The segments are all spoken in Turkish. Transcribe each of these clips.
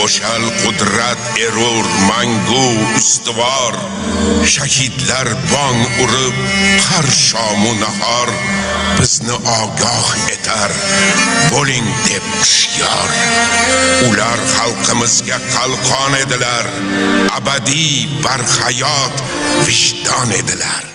O'shal qudrat erur mangu ustuvor, shahidlar bong urib har shomu nahor bizni ogoh etar, bo'ling deb hushyor. Ular xalqimizga qalqon edilar, abadiy barhayot vijdon edilar.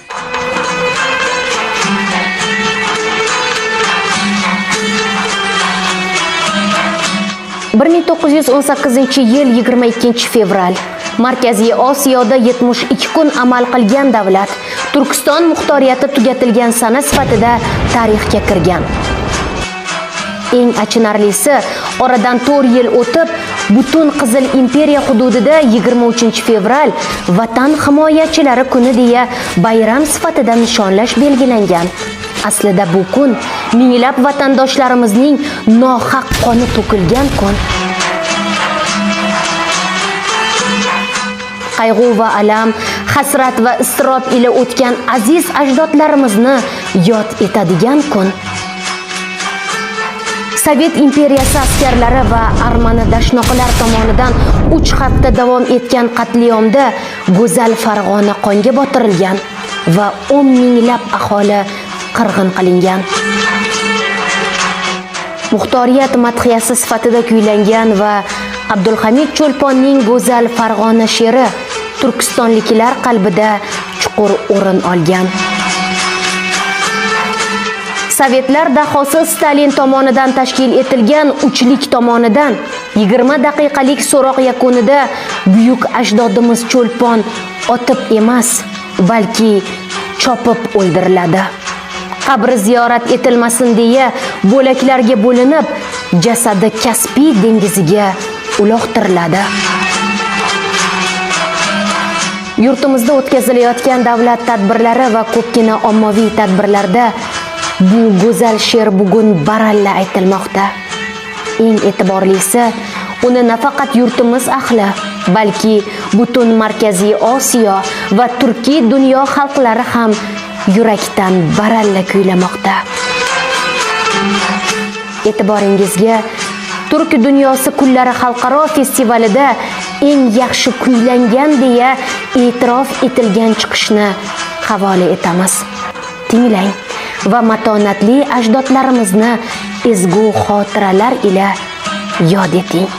1918-yil 22 fevral Markaziy Osiyoda 72 kun amal qilgan davlat Turkiston muxtoriyati tugatilgan sana sifatida tarixga kirgan. Eng achinarlisi, oradan 4 yil o'tib, butun Qizil imperiya hududida 23 fevral Vatan himoyachilari kuni deya bayram sifatida nishonlash belgilangan. Aslida bu kun minglab vatandoshlarimizning nohaq qoni to'kilgan kun. Qayg'u va alam, hasrat va iztirob ila o'tgan aziz ajdodlarimizni yod etadigan kun. Sovet imperiyasi askarlari va armani dashnoqalar tomonidan 3 hafta davom etgan qatliyomda go'zal Farg'ona qonga botirilgan va 10 minglab aholi qirg'in qilingan. Muxtoriyat madhiyasi sifatida kuylangan va Abdulhamid Cho'lponning go'zal Farg'ona she'ri turkistonliklar qalbida chuqur o'rin olgan. Sovetlar dahosi Stalin tomonidan tashkil etilgan uchlik tomonidan 20 daqiqalik so'roq yakunida buyuk ajdodimiz Cho'lpon otib emas, balki chopib o'ldiriladi. Qabri ziyorat etilmasin deya bo'laklarga bo'linib, jasadi Kaspiy dengiziga uloqtiriladi. Yurtimizda o'tkazilayotgan davlat tadbirlari va ko'pgina ommaviy tadbirlarda bu go'zal she'r bugun baralla aytilmoqda. Eng e'tiborlisi, uni nafaqat yurtimiz ahli, balki butun Markaziy Osiyo va turkiy dunyo xalqlari ham yurakdan baralla kuylamoqda. E'tiboringizga Turk dunyosi kunlari xalqaro festivalida eng yaxshi kuylangan deya e'tirof etilgan chiqishni havola etamiz. Tinglang va matonatli ajdodlarimizni ezgu xotiralar ila yod eting.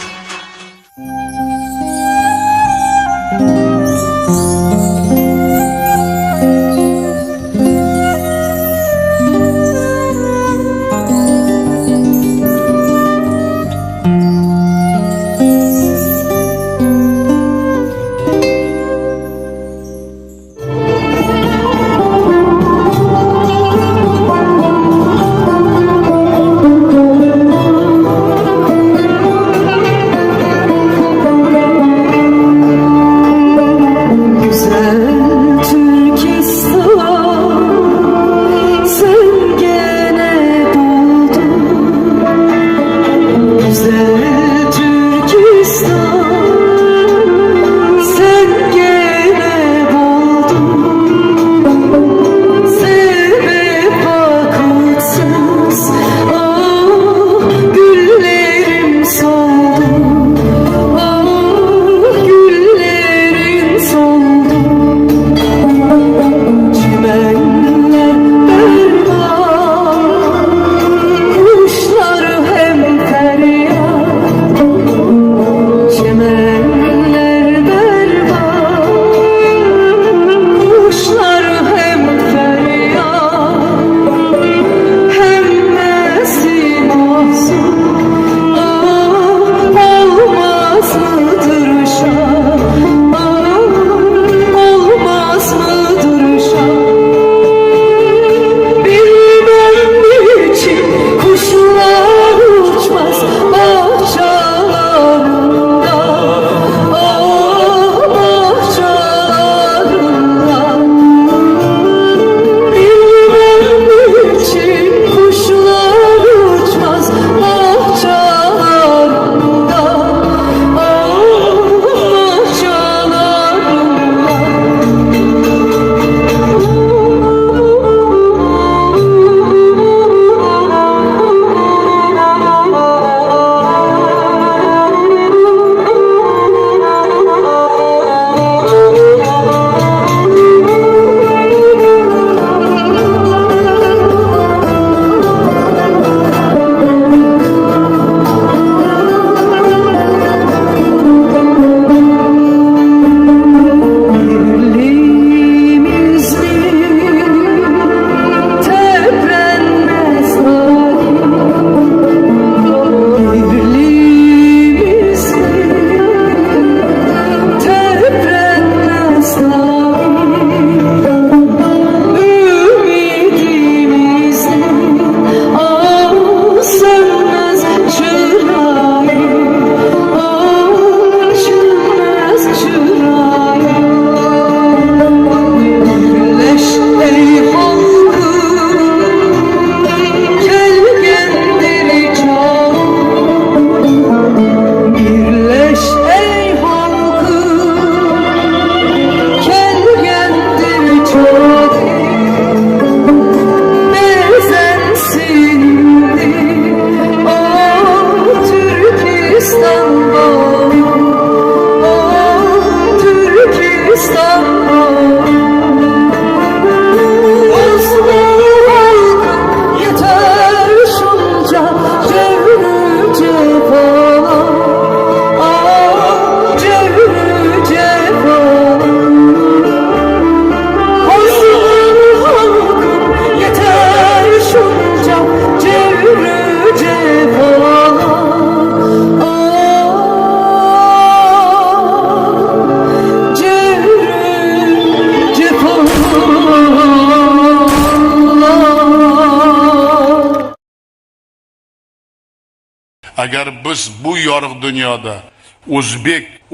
Agar biz bu yorug' dunyoda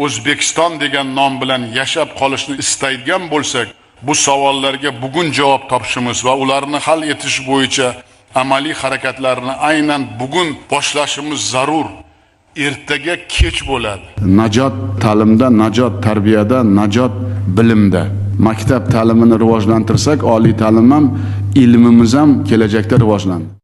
O'zbekiston degan nom bilan yashab qolishni istaydigan bo'lsak, bu savollarga bugun javob topishimiz va ularni hal etish bo'yicha amaliy harakatlarni aynan bugun boshlashimiz zarur. Ertaga kech bo'ladi. Najot ta'limda, najot tarbiyada, najot bilimda. Maktab ta'limini rivojlantirsak, oliy ta'lim ham, ilmimiz ham kelajakda rivojlanadi.